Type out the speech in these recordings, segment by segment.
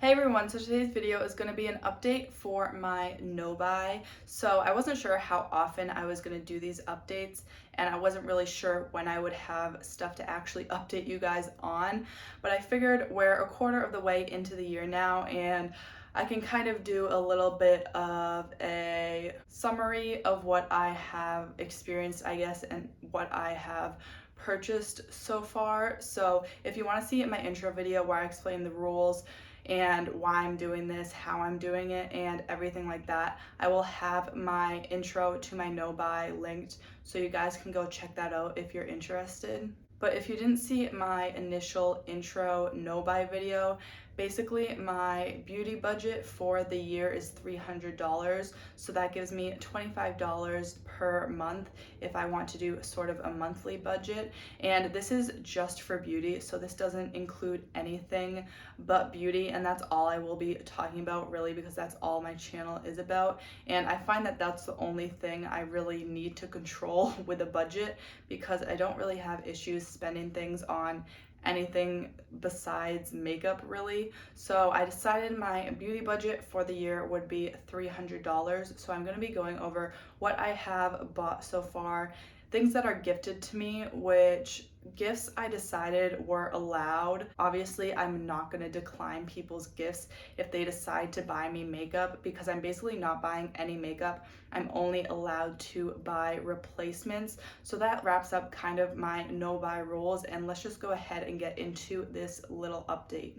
Hey everyone, so today's video is going to be an update for my no buy. So I wasn't sure how often I was going to do these updates, and I wasn't really sure when I would have stuff to actually update you guys on, but I figured we're a quarter of the way into the year now, and I can kind of do a little bit of a summary of what I have experienced, I guess, and what I have purchased so far. So if you want to see my intro video where I explain the rules and why I'm doing this, how I'm doing it, and everything like that, I will have my intro to my no buy linked so you guys can go check that out if you're interested. But if you didn't see my initial intro no buy video, basically my beauty budget for the year is $300. So that gives me $25 per month if I want to do sort of a monthly budget. And this is just for beauty, so this doesn't include anything but beauty, and that's all I will be talking about really, because that's all my channel is about. And I find that that's the only thing I really need to control with a budget, because I don't really have issues spending things on anything besides makeup really. So I decided my beauty budget for the year would be $300. So I'm going to be going over what I have bought so far, things that are gifted to me, which gifts I decided were allowed. Obviously, I'm not going to decline people's gifts if they decide to buy me makeup, because I'm basically not buying any makeup. I'm only allowed to buy replacements. So that wraps up kind of my no buy rules, and let's just go ahead and get into this little update.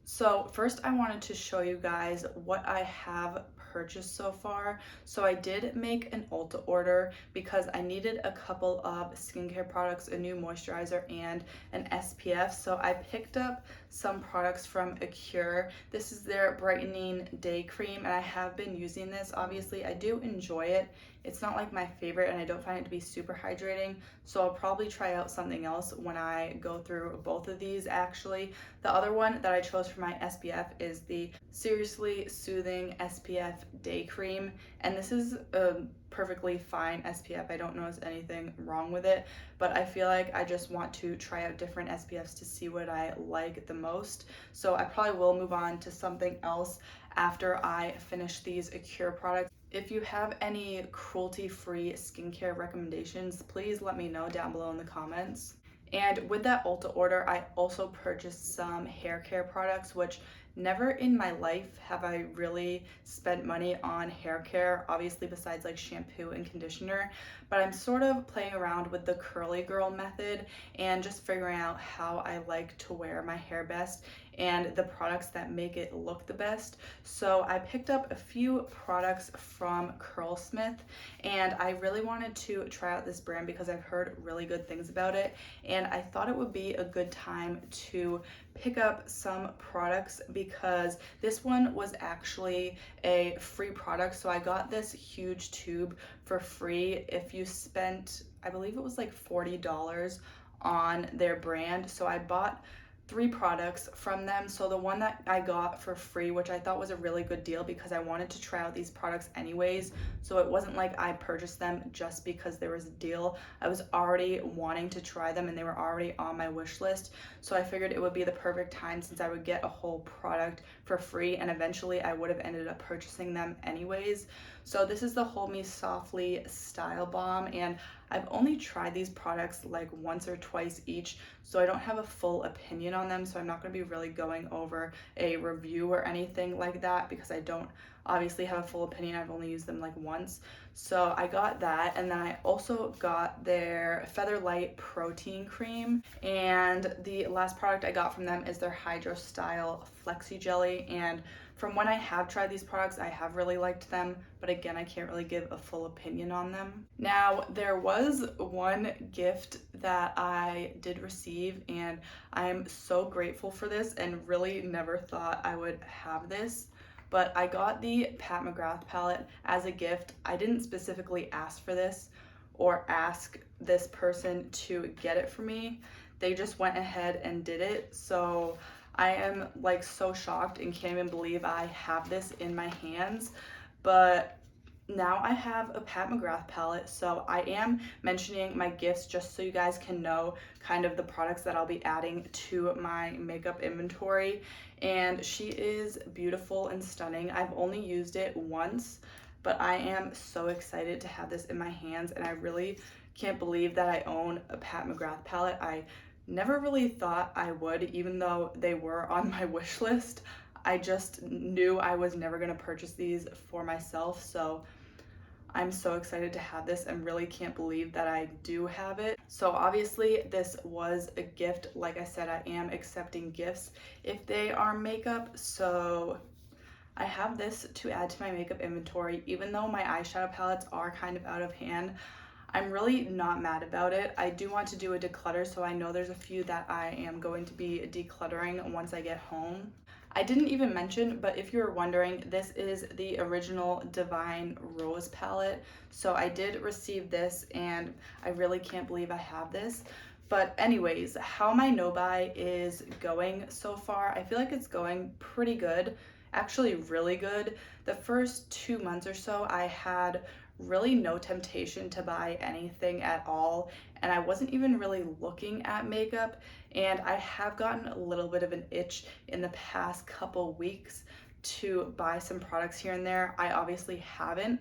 So first I wanted to show you guys what I have purchased so far. So I did make an Ulta order because I needed a couple of skincare products, a new moisturizer and an SPF. So I picked up some products from Acure. This is their brightening day cream, and I have been using this. Obviously I do enjoy it. It's not like my favorite, and I don't find it to be super hydrating, so I'll probably try out something else when I go through both of these actually. The other one that I chose for my SPF is the Seriously Soothing SPF Day Cream, and this is a perfectly fine SPF. I don't notice anything wrong with it, but I feel like I just want to try out different SPFs to see what I like the most. So I probably will move on to something else after I finish these Acure products. If you have any cruelty-free skincare recommendations, please let me know down below in the comments. And with that Ulta order, I also purchased some hair care products, which never in my life have I really spent money on hair care, obviously besides like shampoo and conditioner, but I'm sort of playing around with the curly girl method and just figuring out how I like to wear my hair best and the products that make it look the best. So I picked up a few products from Curlsmith, and I really wanted to try out this brand because I've heard really good things about it, and I thought it would be a good time to pick up some products because this one was actually a free product. So I got this huge tube for free if you spent, I believe it was like $40 on their brand. So I bought 3 products from them. So the one that I got for free, which I thought was a really good deal because I wanted to try out these products anyways, so it wasn't like I purchased them just because there was a deal. I was already wanting to try them and they were already on my wish list, so I figured it would be the perfect time since I would get a whole product for free, and eventually I would have ended up purchasing them anyways. So this is the Hold Me Softly Style Balm, and I've only tried these products like once or twice each, so I don't have a full opinion on them, so I'm not going to be really going over a review or anything like that because I don't obviously have a full opinion. I've only used them like once. So I got that, and then I also got their Feather Light Protein Cream, and the last product I got from them is their Hydro Style Flexi Jelly. And from when I have tried these products, I have really liked them, but again, I can't really give a full opinion on them. Now, there was one gift that I did receive, and I am so grateful for this and really never thought I would have this. But I got the Pat McGrath palette as a gift. I didn't specifically ask for this or ask this person to get it for me. They just went ahead and did it. So I am like so shocked and can't even believe I have this in my hands. But now I have a Pat McGrath palette, so I am mentioning my gifts just so you guys can know kind of the products that I'll be adding to my makeup inventory. And she is beautiful and stunning. I've only used it once, but I am so excited to have this in my hands, and I really can't believe that I own a Pat McGrath palette. I never really thought I would, even though they were on my wish list. I just knew I was never going to purchase these for myself, so I'm so excited to have this and really can't believe that I do have it. So obviously this was a gift. Like I said, I am accepting gifts if they are makeup. So I have this to add to my makeup inventory. Even though my eyeshadow palettes are kind of out of hand, I'm really not mad about it. I do want to do a declutter, so I know there's a few that I am going to be decluttering once I get home. I didn't even mention, but if you were wondering, this is the original Divine Rose palette. So I did receive this and I really can't believe I have this. But anyways, how my no-buy is going so far, I feel like it's going pretty good, actually really good. The first 2 months or so, I had really no temptation to buy anything at all, and I wasn't even really looking at makeup, and I have gotten a little bit of an itch in the past couple weeks to buy some products here and there. I obviously haven't,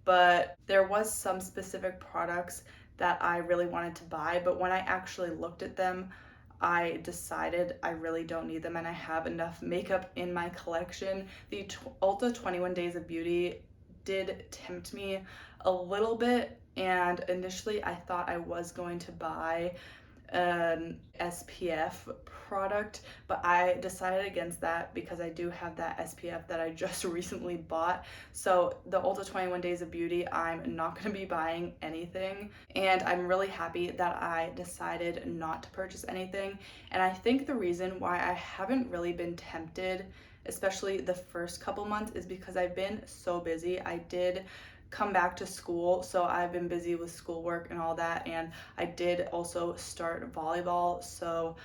but there was some specific products that I really wanted to buy, but when I actually looked at them, I decided I really don't need them and I have enough makeup in my collection. The Ulta 21 Days of Beauty did tempt me a little bit, and initially I thought I was going to buy an SPF product, but I decided against that because I do have that SPF that I just recently bought. So the Ulta 21 Days of Beauty, I'm not going to be buying anything, and I'm really happy that I decided not to purchase anything. And I think the reason why I haven't really been tempted, especially the first couple months, is because I've been so busy. I did come back to school, so I've been busy with schoolwork and all that, and I did also start volleyball, so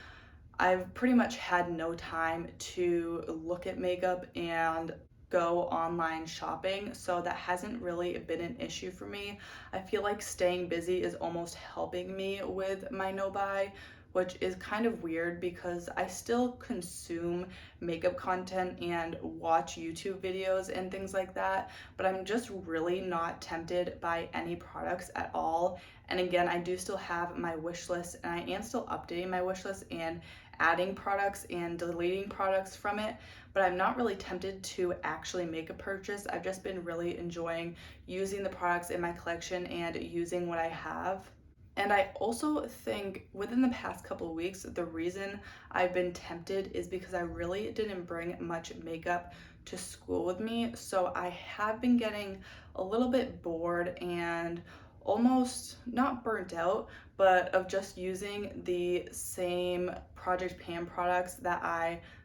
I've pretty much had no time to look at makeup and go online shopping, so that hasn't really been an issue for me. I feel like staying busy is almost helping me with my no buy, which is kind of weird because I still consume makeup content and watch YouTube videos and things like that, but I'm just really not tempted by any products at all. And again, I do still have my wish list, and I am still updating my wish list and adding products and deleting products from it, but I'm not really tempted to actually make a purchase. I've just been really enjoying using the products in my collection and using what I have. And I also think within the past couple of weeks, the reason I've been tempted is because I really didn't bring much makeup to school with me. So I have been getting a little bit bored and almost not burnt out, but of just using the same Project Pan products that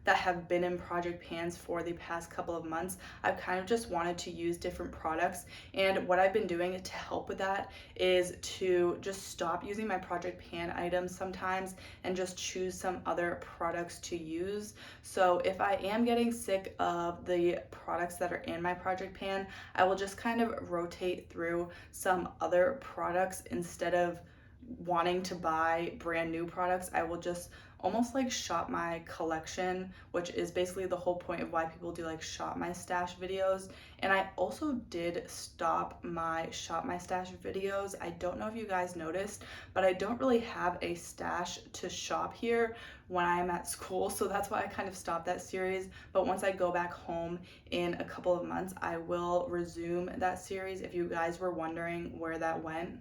have been in Project Pans for the past couple of months. I've kind of just wanted to use different products, and what I've been doing to help with that is to just stop using my Project Pan items sometimes and just choose some other products to use. So if I am getting sick of the products that are in my Project Pan, I will just kind of rotate through some other products instead of wanting to buy brand new products. I will just almost like shop my collection, which is basically the whole point of why people do like shop my stash videos. And I also did stop my shop my stash videos. I don't know if you guys noticed, but I don't really have a stash to shop here when I'm at school, so that's why I kind of stopped that series. But once I go back home in a couple of months, I will resume that series if you guys were wondering where that went.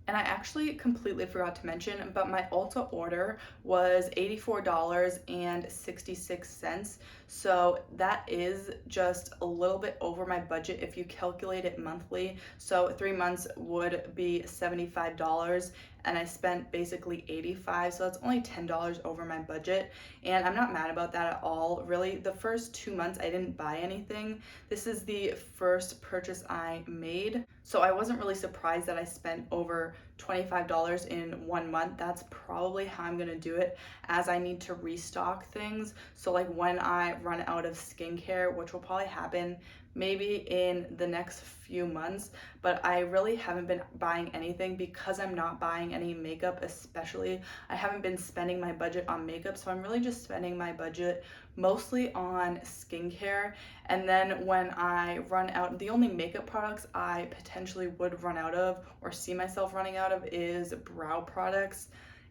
And I actually completely forgot to mention, but my Ulta order was $84.66. So that is just a little bit over my budget if you calculate it monthly. So 3 months would be $75, and I spent basically $85, so that's only $10 over my budget, and I'm not mad about that at all. Really, the first 2 months I didn't buy anything. This is the first purchase I made, so I wasn't really surprised that I spent over $25 in 1 month. That's probably how I'm gonna do it, as I need to restock things. So like when I run out of skincare, which will probably happen maybe in the next few months, but I really haven't been buying anything because I'm not buying any makeup, especially. I haven't been spending my budget on makeup, so I'm really just spending my budget mostly on skincare. And then when I run out, the only makeup products I potentially would run out of or see myself running out of is brow products.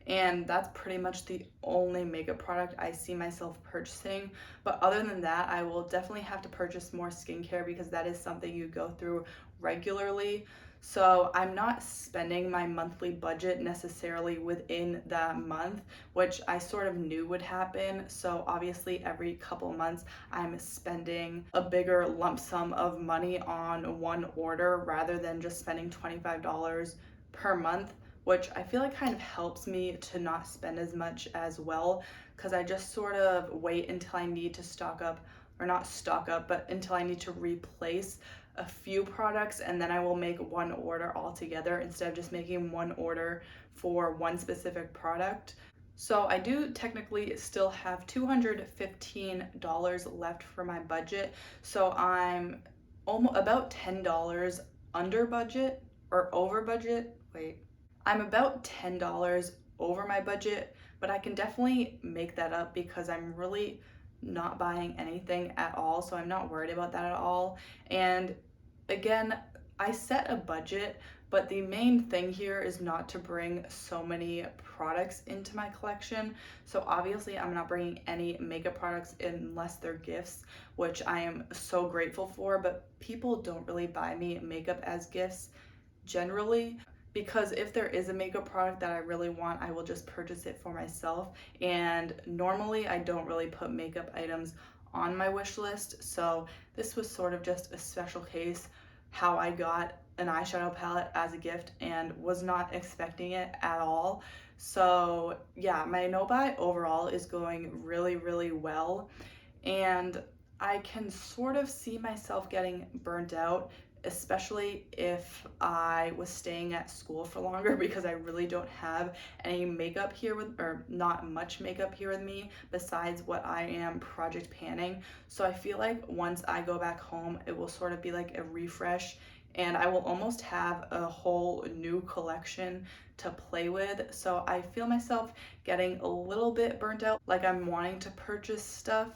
And that's pretty much the only makeup product I see myself purchasing. But other than that, I will definitely have to purchase more skincare because that is something you go through regularly. So I'm not spending my monthly budget necessarily within that month, which I sort of knew would happen. So obviously every couple months I'm spending a bigger lump sum of money on one order rather than just spending $25 per month, which I feel like kind of helps me to not spend as much as well, because I just sort of wait until I need to stock up, or not stock up, but until I need to replace a few products, and then I will make one order altogether instead of just making one order for one specific product. So I do technically still have $215 left for my budget. So I'm almost about $10 under budget or over budget. Wait, I'm about $10 over my budget, but I can definitely make that up because I'm really not buying anything at all, so I'm not worried about that at all. And again, I set a budget, but the main thing here is not to bring so many products into my collection. So obviously I'm not bringing any makeup products unless they're gifts, which I am so grateful for, but people don't really buy me makeup as gifts generally, because if there is a makeup product that I really want, I will just purchase it for myself. And normally I don't really put makeup items on my wish list, so this was sort of just a special case how I got an eyeshadow palette as a gift and was not expecting it at all. So yeah, my no buy overall is going really, really well, and I can sort of see myself getting burnt out, especially if I was staying at school for longer, because I really don't have any makeup here with, or not much makeup here with me besides what I am project panning. So I feel like once I go back home, it will sort of be like a refresh, and I will almost have a whole new collection to play with. So I feel myself getting a little bit burnt out, like I'm wanting to purchase stuff,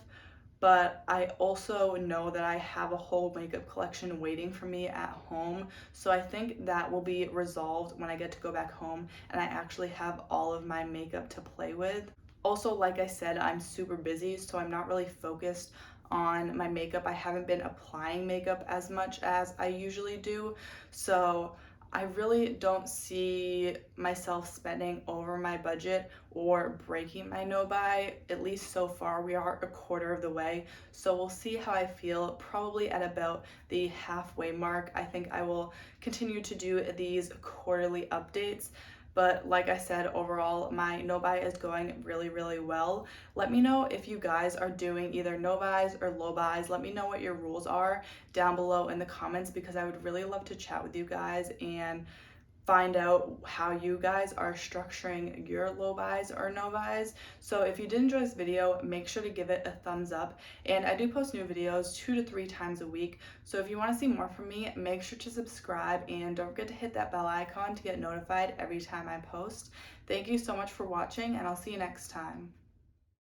but I also know that I have a whole makeup collection waiting for me at home. So I think that will be resolved when I get to go back home and I actually have all of my makeup to play with. Also, like I said, I'm super busy, so I'm not really focused on my makeup. I haven't been applying makeup as much as I usually do. So I really don't see myself spending over my budget or breaking my no buy. At least so far, we are a quarter of the way. So we'll see how I feel. Probably at about the halfway mark, I think I will continue to do these quarterly updates. But like I said, overall, my no buy is going really, really well. Let me know if you guys are doing either no buys or low buys. Let me know what your rules are down below in the comments, because I would really love to chat with you guys and find out how you guys are structuring your low buys or no buys. So if you did enjoy this video, make sure to give it a thumbs up. And I do post new videos 2 to 3 times a week. So if you want to see more from me, make sure to subscribe and don't forget to hit that bell icon to get notified every time I post. Thank you so much for watching, and I'll see you next time.